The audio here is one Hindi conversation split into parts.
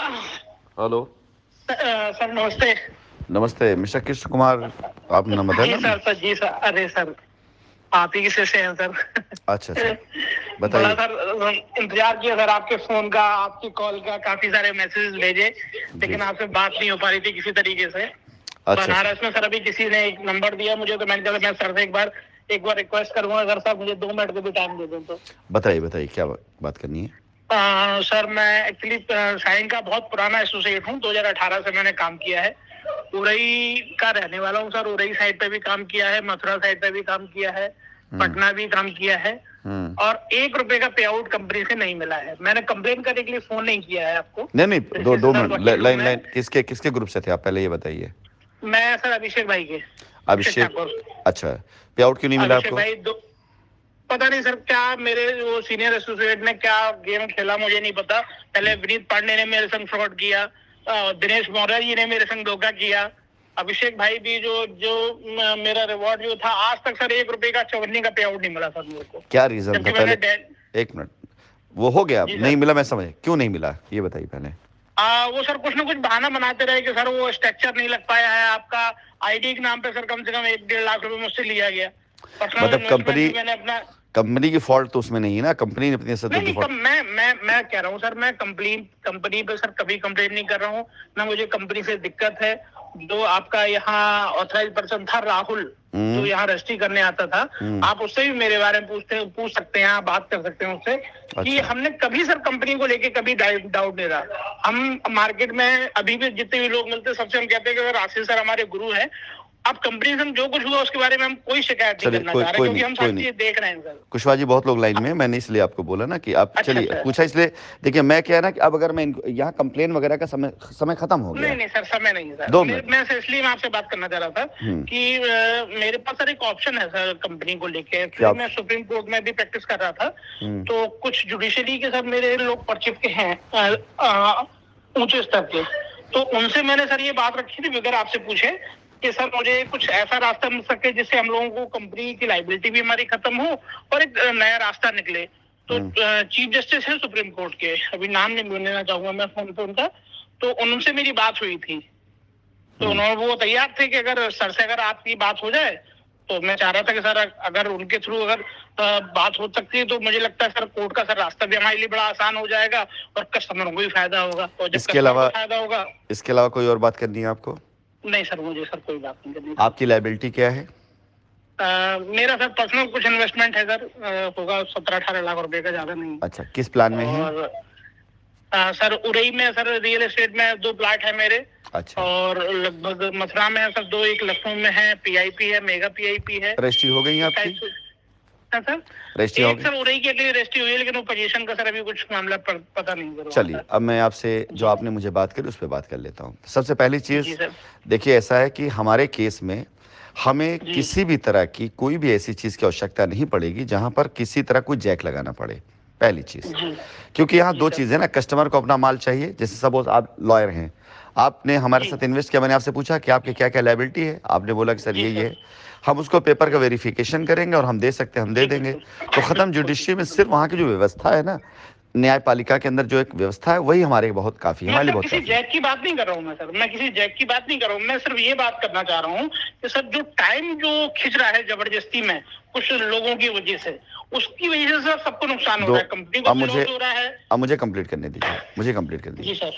हेलो। सर नमस्ते। नमस्ते मिस्टर कृष्ण कुमार, आप नाम बताए जी ना? सर, जी सर। अरे सर, आप ही से हैं सर। अच्छा अच्छा, बड़ा बताइए। सर इंतजार किया सर आपके फोन का, आपकी कॉल का, काफी सारे मैसेजेस भेजे, जी लेकिन आपसे बात नहीं हो पा रही थी किसी तरीके से। अच्छा अच्छा, बनारस में सर अभी किसी ने एक नंबर दिया मुझे, तो मैंने कहा मैं सर से एक बार रिक्वेस्ट करूंगा, अगर सर मुझे 2 मिनट का भी टाइम दे दें तो। बताइए बताइए क्या बात करनी है? सर मैं एक्चुअली साइन का बहुत पुराना एसोसिएट हूँ। 2018 से मैंने काम किया है। उरई का रहने वाला हूँ सर। उरई साइड पे भी काम किया है, मथुरा साइड पे भी काम किया है, पटना भी काम किया है, और 1 रुपए का पे आउट कंपनी से नहीं मिला है। मैंने कंप्लेन करने के लिए फोन नहीं किया है आपको। नहीं नहीं, दो दो सर मिनट, वकील हूँ लाइन मैं। लाइन किसके किसके ग्रुप से थे आप, पहले ये बताइए। मैं सर अभिषेक भाई के, अभिषेक अभिषेक। ठाकुर। अच्छा, पे आउट क्यों नहीं मिला अभिषेक आपको? भाई दो, पता नहीं सर क्या मेरे वो सीनियर एसोसिएट ने क्या गेम खेला मुझे नहीं पता। पहले विनीत पांडे ने मेरे संग फ्रॉड किया, दिनेश मौर्य जी ने मेरे संग धोखा किया, अभिषेक भाई भी जो जो मेरा रिवॉर्ड जो था, आज तक सर 1 रुपए का चवन्नी का पे आउट नहीं मिला सर मेरे को। क्या रीजन था जबकि पहले? मैंने एक मिनट, वो हो गया, जी नहीं सर। मिला, मैं समझ, क्यों नहीं मिला ये बताइए पहले। वो सर कुछ ना कुछ बहाना बनाते रहे कि सर वो स्ट्रक्चर नहीं लग पाया है आपका। आईडी के नाम पे सर कम से कम 1-1.5 लाख रुपए मुझसे लिया गया। पर्सनल मतलब इन्वेस्टमेंट कंपनी भी मैंने अपना। कंपनी की फॉल्ट तो उसमें नहीं है ना, कंपनी ने अपनी नहीं सत्ता की नहीं, फॉल्ट। मैं कह रहा हूँ सर, मैं कंपनी पे सर कभी कंप्लेन नहीं कर रहा हूँ ना। मुझे कंपनी से दिक्कत है। जो आपका यहाँ ऑथराइज पर्सन था राहुल, जो यहाँ रजिस्ट्री करने आता था, आप उससे भी मेरे बारे में पूछ सकते हैं, आप बात कर सकते हैं उससे कि अच्छा, हमने कभी सर कंपनी को लेके कभी डाउट नहीं रहा। हम मार्केट में अभी भी जितने भी लोग मिलते हैं सबसे हम कहते हैं कि अगर आशीष सर हमारे गुरु हैं। अब कंपनी से जो कुछ हुआ उसके बारे में हम कोई शिकायत नहीं चलिए, करना कोई चाह रहे, कोई क्योंकि नहीं, हम कोई सारी नहीं। चीजें देख रहे हैं सर। कुशवाहा जी, बहुत लोग लाइन में हैं, मैंने इसलिए आपको बोला ना कि आप अच्छा चलिए, सर। पूछा इसलिए। देखिए, मैं क्या है ना कि अब अगर मैं यहाँ कंप्लेन वगैरह का समय समय खत्म हो गया नहीं है। नहीं सर, समय नहीं है सर। 2 मिनट। इसलिए मैं आपसे बात करना चाह रहा था कि मेरे पास सर एक ऑप्शन है सर कंपनी को लेके। क्या एक्चुअली मैं सुप्रीम कोर्ट में भी प्रैक्टिस कर रहा था, हम्म तो कुछ जुडिशरी के सर मेरे लोग परिचित के हैं, ऊंचे स्तर के। तो उनसे मैंने सर ये बात रखी थी, अगर आपसे पूछे कि सर मुझे कुछ ऐसा रास्ता मिल सके जिससे हम लोगों को कंपनी की लाइबिलिटी भी हमारी खत्म हो और एक नया रास्ता निकले। तो चीफ जस्टिस है सुप्रीम कोर्ट के, अभी नाम नहीं लेना चाहूंगा मैं फोन पे उनका, तो उनसे मेरी बात हुई थी। तो उन्होंने, वो तैयार थे कि अगर सर से अगर आपकी बात हो जाए, तो मैं चाह रहा था कि सर अगर उनके थ्रू अगर बात हो सकती है, तो मुझे लगता है सर कोर्ट का सर रास्ता भी हमारे लिए बड़ा आसान हो जाएगा और कस्टमरों को भी फायदा होगा। और जब इसके कस्टमर को अलावा फायदा होगा। इसके अलावा कोई और बात करनी है आपको? नहीं सर, मुझे सर कोई बात नहीं करनी थी। आपकी लाइबिलिटी क्या है? मेरा सर पर्सनल कुछ इन्वेस्टमेंट है सर, होगा 17-18 लाख रुपए का, ज्यादा नहीं। अच्छा, किस प्लान में है? और सर उरई में सर रियल एस्टेट में 2 प्लाट है मेरे। अच्छा, और लगभग मथुरा में है सर 2, एक लखनऊ में है, पीआईपी है, मेगा पीआईपी है। रजिस्ट्री हो गई है आपकी? 21। हाँ सर। रजिस्ट्री हो एक गई? सर उरई की अगली रजिस्ट्री हुई है, लेकिन वो पोजीशन का सर अभी कुछ मामला पता नहीं कर रहा चलिए, सर। अब मैं आपसे जो जी आपने मुझे बात करी उस पर बात कर लेता हूँ। सबसे पहली जी चीज़, सर। देखिए, ऐसा है कि हमारे केस में हमें जी किसी भी तरह की कोई भी ऐसी चीज़ की आवश्यकता नहीं पड़ेगी जहाँ पर किसी तरह कोई जैक लगाना पड़े, पहली चीज़। जी क्योंकि यहाँ जी दो सर। चीज़ें ना, कस्टमर को अपना माल चाहिए। जैसे सपोज आप लॉयर हैं, आपने हमारे जी साथ इन्वेस्ट किया, मैंने आपसे पूछा कि आपके क्या क्या लाइबिलिटी है, आपने बोला कि सर जी ये सर। है। हम उसको पेपर का वेरिफिकेशन करेंगे और हम दे सकते हैं, हम दे जी देंगे। बिल्कुल तो ख़त्म। बिल्कुल जुडिशरी में बिल्कुल सिर्फ बिल्कुल। वहाँ की जो व्यवस्था है ना, न्यायपालिका के अंदर जो एक व्यवस्था है, वही हमारे बहुत काफ़ी है, मैं हमारे लिए सर बहुत किसी काफ़ी है। जैक की बात नहीं कर रहा हूँ। मैं किसी जैक की बात नहीं कर रहा हूँ। मैं सिर्फ ये बात करना चाह रहा हूँ कि सर जो टाइम जो खिंच रहा है जबरदस्ती में कुछ लोगों की वजह से, उसकी वजह से सर सबको नुकसान हो दो रहा है, कंपनी को अब भी मुझे लॉस हो रहा है। अब मुझे कंप्लीट करने दीजिए, मुझे कंप्लीट कर जी दीजिए। सर।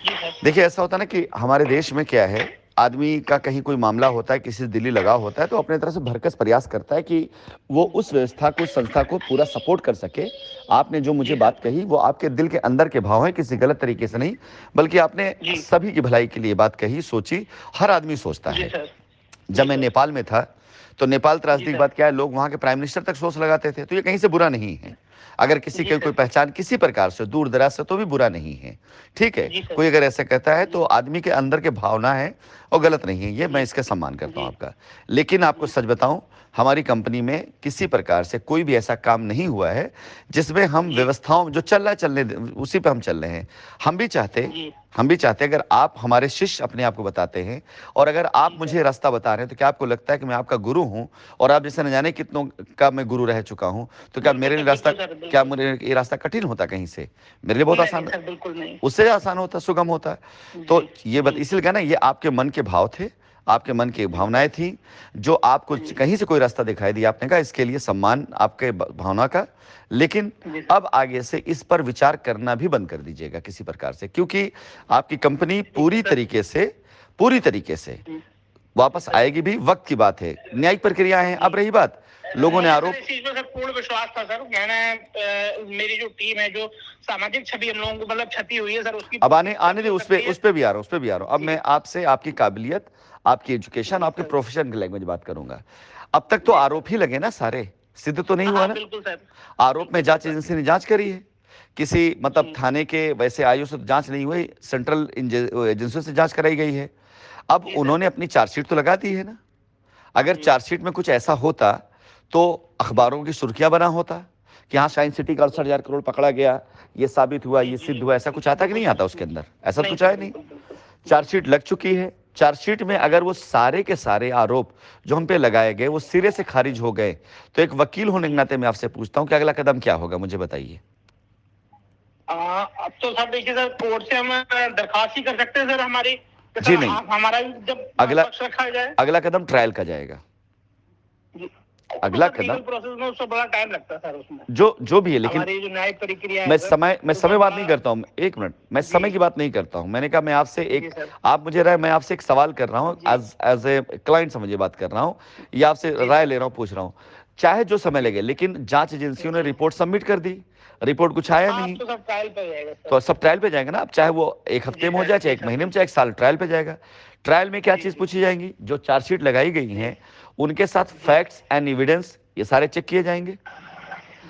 जी सर। देखिए, ऐसा होता है ना कि हमारे देश में क्या है, आदमी का कहीं कोई मामला होता है, किसी से दिल्ली लगाव होता है, तो अपने तरह से भरकस प्रयास करता है कि वो उस व्यवस्था को, उस संस्था को पूरा सपोर्ट कर सके। आपने जो मुझे जी बात सर। कही वो आपके दिल के अंदर के भाव हैं, किसी गलत तरीके से नहीं, बल्कि आपने जी सभी की भलाई के लिए बात कही, सोची। हर आदमी सोचता जी है। सर। जब जी मैं सर। नेपाल में था, तो नेपाल जी त्रासदी की सर। बात क्या है, लोग वहाँ के प्राइम मिनिस्टर तक सोच लगाते थे, तो ये कहीं से बुरा नहीं है। अगर किसी जी के कोई सर। पहचान किसी प्रकार से दूर दराज से, तो भी बुरा नहीं है। ठीक है, जी सर। कोई अगर ऐसा कहता है तो जी आदमी के अंदर के भावना है और गलत नहीं है, ये मैं जी इसका सम्मान करता हूँ जी आपका। लेकिन आपको जी सच बताऊं हमारी कंपनी में किसी प्रकार से कोई भी ऐसा काम नहीं हुआ है जिसमें हम जी व्यवस्थाओं जो चल रहा है चलने उसी पे हम चल रहे हैं। हम भी चाहते जी हम भी चाहते अगर आप हमारे शिष्य अपने आप को बताते हैं और अगर आप जी सर। मुझे रास्ता बता रहे हैं तो क्या आपको लगता है कि मैं आपका गुरु हूं और आप जैसे न जाने कितनों का मैं गुरु रह चुका हूं, तो क्या मेरे लिए रास्ता, बिल्कुल सर, क्या बिल्कुल। मेरे ये रास्ता कठिन होता कहीं से? मेरे लिए बहुत नहीं नहीं आसान, सर, बिल्कुल नहीं। उससे आसान होता, सुगम होता। तो जी ये जी इसलिए कहना ये आपके मन के भाव थे, आपके मन की जी सर। भावनाएं थी, जो आपको जी कहीं से कोई रास्ता दिखाई दिया, आपने कहा इसके लिए सम्मान आपके भावना का। लेकिन जी सर। अब आगे से इस पर विचार करना भी बंद कर दीजिएगा किसी प्रकार से, क्योंकि आपकी कंपनी ठीक है सर। पूरी तरीके से जी जी वापस सर। आएगी भी, वक्त की बात है, न्यायिक प्रक्रिया है। जी अब रही बात, लोगों ने मुझे सर आरोप, इस चीज में सर पूर्ण विश्वास था सर। मैंने मेरी जो टीम है, जो सामाजिक छवि हम लोगों को मतलब क्षति हुई है सर, उसकी अब पूर्ति आने तभी दे, हो सकती है। उस पे भी आ रहा हूं, उस पे भी आ रहा हूं। अब जी मैं आपसे आपकी काबिलियत, आपकी एजुकेशन, जी आपके सर। प्रोफेशन की लैंग्वेज बात करूंगा। अब तक तो जी आरोप सर। ही लगे ना सारे, सिद्ध तो नहीं हुआ हाँ ना? बिल्कुल सर। आरोप में बिल्कुल जांच बिल्कुल। एजेंसी ने जांच करी है, किसी मतलब जी थाने के वैसे आयु से जांच नहीं हुई, सेंट्रल एजेंसियों से जांच कराई गई है। अब जी सर। उन्होंने अपनी चार्जशीट तो लगा दी है ना। अगर जी चार्जशीट में कुछ ऐसा होता तो जी अखबारों की सुर्खियां बना होता कि हाँ शाइन सिटी का 68,000 करोड़ पकड़ा गया, ये साबित हुआ, जी ये जी सिद्ध हुआ। ऐसा कुछ आता कि बिल्कुल नहीं सर। आता उसके अंदर? ऐसा तो नहीं कुछ सर, आया नहीं। बिल्कुल बिल्कुल। जी चार्जशीट लग चुकी है। चार्जशीट में अगर वो सारे के सारे आरोप जो हम पे लगाए गए वो सिरे से खारिज हो गए, तो एक वकील होने के जी। नाते मैं आपसे पूछता हूं कि अगला कदम क्या होगा, मुझे बताइए। अब तो सर देखिए सर, कोर्ट से हम दरखास्त ही कर सकते हैं सर हमारी, कि जी सर नहीं, हमारा भी जब अगला पक्ष रखा जाए। अगला कदम ट्रायल का जाएगा। जी। वो तो अगला सर लीगल कदम प्रोसेस में उससे बड़ा टाइम लगता है सर उसमें। जो जो भी है, लेकिन हमारी जो न्यायिक प्रक्रिया है सर, मैं समय उसमें बात नहीं बड़ा। करता हूं, एक मिनट, मैं जी समय की बात नहीं करता हूं। मैंने कहा मैं आपसे जी एक, सर। आप मुझे राय, मैं आपसे एक सवाल कर रहा हूं, जी एज एज ए क्लाइंट समझिए बात कर रहा हूं, या आपसे जी राय सर। ले रहा हूं, पूछ रहा हूं। चाहे जो समय जी लगे, लेकिन जांच एजेंसियों ने जी। रिपोर्ट सबमिट कर दी, रिपोर्ट कुछ आया हाँ, अब नहीं, तो सब ट्रायल पे जाएगा तो सर। सब ट्रायल पे जाएंगे ना। अब चाहे वो एक हफ्ते जी में हो सर, जाए, चाहे जी एक सर, महीने में, चाहे बिल्कुल। एक साल, ट्रायल पे जाएगा। ट्रायल में क्या जी चीज जी पूछी जाएंगी? जो चार्जशीट लगाई गई जी हैं उनके साथ जी फैक्ट्स एंड एविडेंस ये सारे चेक किए जाएंगे। जी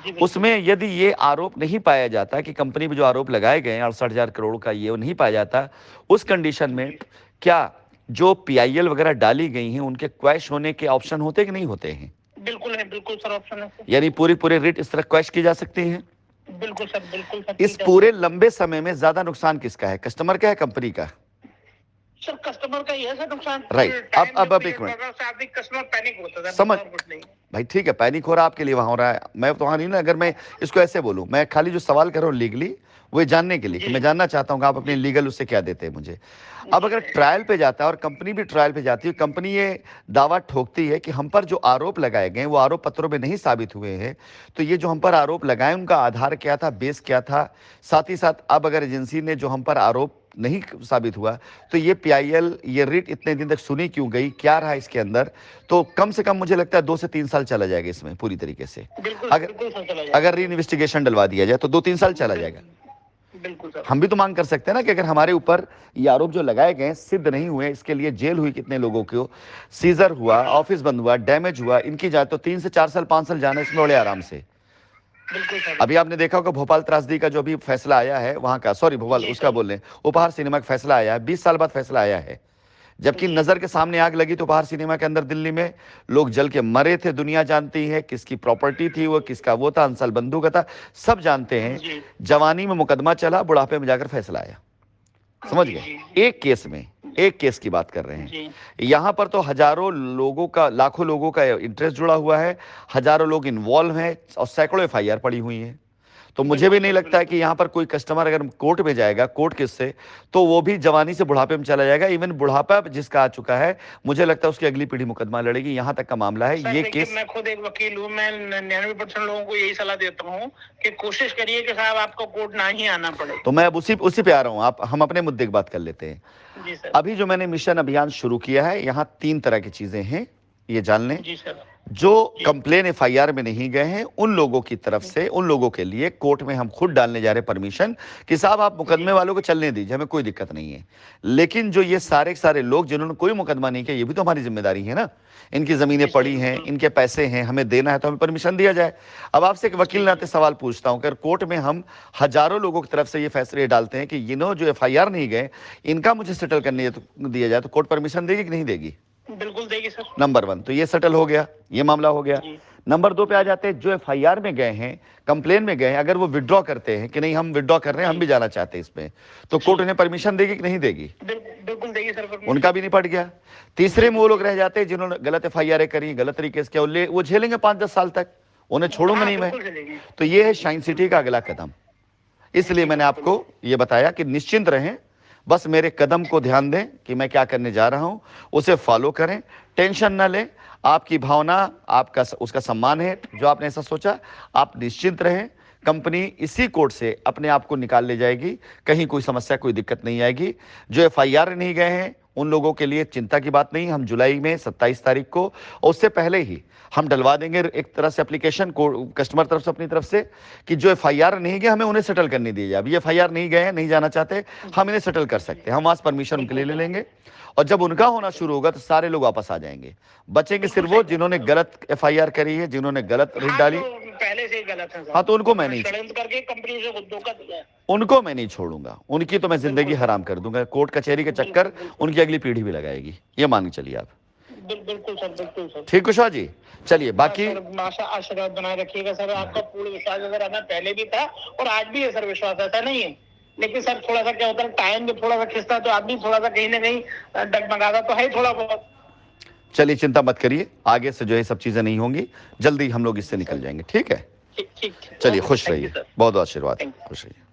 बिल्कुल। उसमें यदि ये आरोप नहीं पाया जाता कि कंपनी पे जो आरोप लगाए गए हैं 68,000 करोड़ का, ये नहीं पाया जाता, उस कंडीशन में जी क्या जो पीआईएल वगैरह डाली गई हैं उनके क्वैश होने के ऑप्शन होते कि नहीं होते हैं? बिल्कुल है, बिल्कुल सर, ऑप्शन है सर। यानी पूरी पूरे रिट इस तरह क्वैश की जा सकती हैं। बिल्कुल सर, बिल्कुल सर, इस की जा पूरे सकती है। लंबे समय में ज्यादा नुकसान किसका है? कस्टमर का है, कंपनी का? सर कस्टमर का ही है सर नुकसान। राइट। टाइम जो अब एक पीरियड मिनट, बढ़ रहा है उससे आदमी कस्टमर पैनिक होता है, बस समझ, और कुछ नहीं है। भाई ठीक है, पैनिक हो रहा आपके लिए वहां हो रहा है, मैं तो वहां नहीं ना। अगर मैं इसको ऐसे बोलूं, मैं खाली जो सवाल कर रहा हूं लीगली, वो ये जानने के लिए कि जी मैं जानना चाहता हूं कि आप अपने जी लीगल उससे क्या देते हैं मुझे। अब जी अगर सर। ट्रायल पे जाता है और कंपनी भी ट्रायल पे जाती है, कंपनी ये दावा ठोकती है कि हम पर जो आरोप लगाए गए वो आरोप पत्रों में नहीं साबित हुए हैं, तो ये जो हम पर आरोप लगाए उनका आधार क्या था, बेस क्या था? साथ ही साथ अब अगर एजेंसी ने जो हम पर आरोप नहीं साबित हुआ, तो ये पीआईएल, ये रिट इतने दिन तक सुनी क्यों गई, क्या रहा इसके अंदर? तो कम से कम मुझे लगता है 2 से 3 साल चला जाएगा इसमें पूरी तरीके से। बिल्कुल अगर बिल्कुल सर, चला अगर जाएगा री सर। इन्वेस्टिगेशन डलवा दिया जाए तो 2 3 साल चला जाएगा। बिल्कुल सर। हम भी तो मांग कर सकते हैं ना कि अगर हमारे ऊपर ये आरोप जो लगाए गए सिद्ध नहीं हुए, इसके लिए जेल हुई कितने लोगों को, सीजर हुआ, ऑफिस बंद हुआ, डैमेज हुआ, इनकी जाए तो 3 से 4 साल 5 साल जाना इसमें बड़े आराम से। बिल्कुल सर, अभी बिल्कुल। आपने देखा होगा भोपाल त्रासदी का जो अभी फैसला आया है, वहां का, सॉरी भोपाल जी उसका सर। बोल रहे हैं, उपहार सिनेमा का फैसला आया है, 20 साल बाद फैसला आया है। जबकि जी नजर के सामने आग लगी तो उपहार सिनेमा के अंदर दिल्ली में लोग जल के मरे थे, दुनिया जानती है किसकी प्रॉपर्टी थी वो, किसका वो था, अंसल बंदूक था, सब जानते हैं। जी जवानी में मुकदमा चला, बुढ़ापे में जाकर फैसला आया। समझ जी गए? जी एक केस में, एक केस की बात कर रहे हैं। जी यहां पर तो हजारों लोगों का, लाखों लोगों का इंटरेस्ट जुड़ा हुआ है, हजारों लोग इन्वॉल्व हैं और सैकड़ों एफआईआर पड़ी हुई हैं। तो मुझे भी बिल्कुल नहीं सर, लगता है कि बिल्कुल। यहां पर कोई कस्टमर अगर कोर्ट में जाएगा, कोर्ट केस से, तो वो भी जवानी से बुढ़ापे में चला जाएगा। इवन बुढ़ापा जिसका आ चुका है, मुझे लगता है उसकी अगली पीढ़ी मुकदमा लड़ेगी। यहां तक का मामला है सर ये देखिए, केस। मैं खुद एक वकील हूँ। मैं 99% लोगों को यही सलाह देता हूँ कि कोशिश करिए कि साहब आपको कोर्ट ना ही आना पड़े। तो मैं अब उसी उसी पे आ रहा हूं, आप हम अपने मुद्दे की बात कर लेते हैं। जी सर। अभी जो मैंने मिशन अभियान शुरू किया है, यहां 3 तरह की चीजें हैं, ये जान लें। जी सर। जो जी कंप्लेन एफआईआर में नहीं गए हैं उन लोगों की तरफ से, उन लोगों के लिए कोर्ट में हम खुद डालने जा रहे हैं परमिशन कि साहब आप जी मुकदमे वालों को चलने दीजिए, हमें कोई दिक्कत नहीं है। लेकिन जो ये सारे के सारे लोग जिन्होंने कोई मुकदमा नहीं किया, ये भी तो हमारी जिम्मेदारी है ना। इनकी जमीनें जी सर, पड़ी हैं, बिल्कुल। इनके पैसे हैं, हमें देना है तो हमें परमिशन दिया जाए। अब आपसे एक वकील जी नाते सवाल पूछता हूं, अगर कोर्ट में हम हजारों लोगों की तरफ से ये फैसले डालते हैं कि इन्हों जो एफआईआर नहीं गए, इनका मुझे सेटल करने दिया जाए, तो कोर्ट परमिशन देगी कि नहीं देगी? बिल्कुल देगी सर। नंबर 1 तो ये सेटल हो गया, ये मामला हो गया। जी। नंबर 2 पे आ जाते हैं, जो एफआईआर में गए हैं, कंप्लेन में गए हैं, अगर वो विड्रॉ करते हैं कि नहीं हम विड्रॉ कर रहे हैं, हम भी जाना चाहते हैं इसमें, तो कोर्ट उन्हें परमिशन देगी कि नहीं देगी? बिल्कुल देगी सर। उनका भी निपट गया। तीसरे में वो लोग रह जाते हैं जिन्होंने गलत एफआईआर करी, गलत तरीके से किया, वो झेलेंगे 5-10 साल तक, उन्हें छोड़ूंगा नहीं मैं। तो ये है शाइन सिटी का अगला कदम। इसलिए मैंने आपको ये बताया कि निश्चिंत रहें, बस मेरे कदम को ध्यान दें कि मैं क्या करने जा रहा हूं, उसे फॉलो करें, टेंशन ना लें। आपकी भावना, आपका उसका सम्मान है जो आपने ऐसा सोचा। आप निश्चिंत रहें, कंपनी इसी कोर्ट से अपने आप को निकाल ले जाएगी, कहीं कोई समस्या, कोई दिक्कत नहीं आएगी। जो एफआईआर नहीं गए हैं उन लोगों के लिए चिंता की बात नहीं। हम जुलाई में 27 तारीख को, और उससे पहले ही हम डलवा देंगे एक तरह से एप्लीकेशन को कस्टमर तरफ से, अपनी तरफ से, कि जो एफआईआर नहीं गए हमें उन्हें सेटल करने दीजिए। अभी एफआईआर नहीं गए हैं, नहीं जाना चाहते, हम इन्हें सेटल कर सकते हैं, हम वहां से परमिशन उनके लिए ले लेंगे। और जब उनका होना शुरू होगा तो सारे लोग वापस आ जाएंगे। बचेंगे सिर्फ वो जिन्होंने गलत एफआईआर करी है, जिन्होंने गलत रिट डाली, पहले से ही गलत है। हाँ, तो उनको मैं नहीं, करके कंपनी से धोखा दिया, उनको मैं नहीं छोड़ूंगा, उनकी तो मैं जिंदगी हराम कर दूंगा। कोर्ट कचहरी के चक्कर उनकी अगली पीढ़ी भी लगाएगी, ये मान के चलिए आप। बिल्कुल सर, बिल्कुल सर। ठीक कुशवाहा जी, चलिए बाकी आशीर्वाद बनाए रखिएगा सर। आपका पूर्ण विश्वास है सर, हमें पहले भी था और आज भी है सर विश्वास, ऐसा नहीं है। लेकिन सर थोड़ा सा क्या होता है, टाइम भी थोड़ा सा खिंचता तो आदमी थोड़ा सा कहीं ना कहीं डगमगाता तो है थोड़ा बहुत। चलिए चिंता मत करिए, आगे से जो है सब चीजें नहीं होंगी, जल्दी हम लोग इससे निकल जाएंगे। ठीक है, ठीक। चलिए खुश रहिए, बहुत बहुत आशीर्वाद, खुश रहिए।